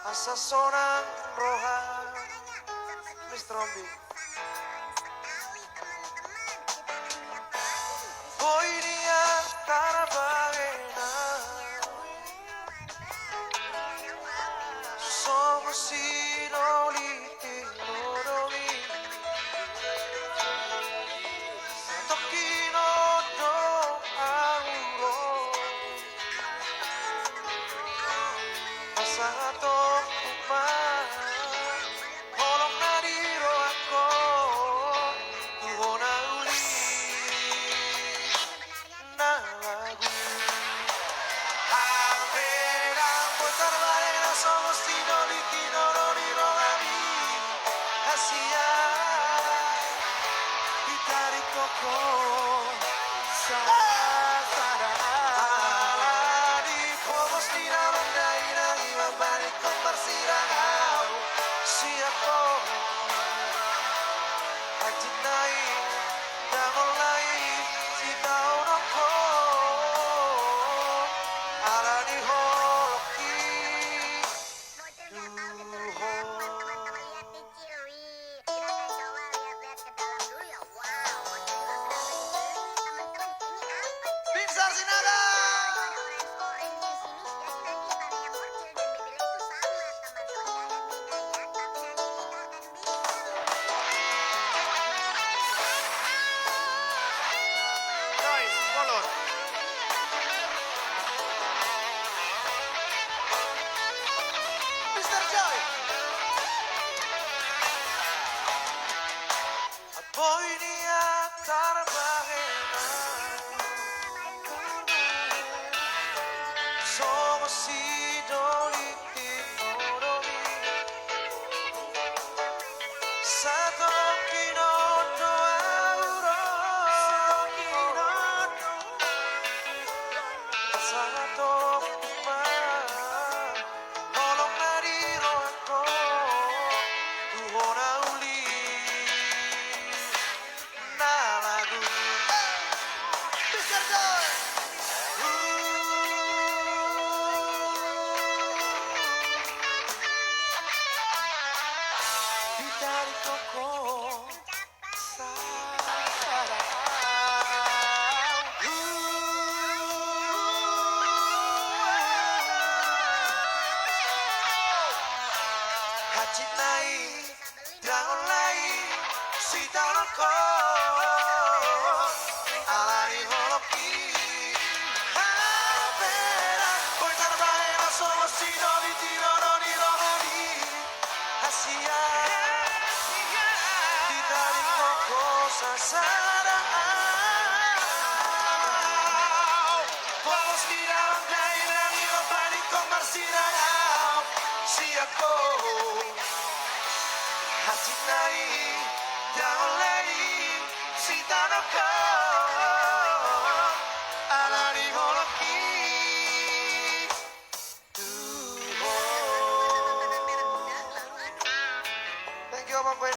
asa sonang rohan Mr. Rombi. Hoy día Carabagena somos sinoliti noromi Tokino do auro Pasato kupa Holong nariro ako Tuhona uli na lagu Haberang putar barena somos sinoliti nororiro gami Asia Itari koko Sarari Pomos tiraron daira Iba balik komparsiranau Siapa Acintai Damolai Sita unoko Arani holoki Duho Pinsar Sinaga Noise, kolor Mr. Joy Apoy niya Carabagena Somos idoliti noromi Sa tokino do auro Pasato kuma Nolong nariro ako Tuhona uli na lagu Mr. Joy Itari koko Hacinai Dragonlai Sita unoko Alani holoki Habera Putar barena somos sinoliti nororiro gami Asia Itari koko sasarau Pomos tiraron daira Iba balik komparsiranau Siapa Hacinai Daolei Sita unoko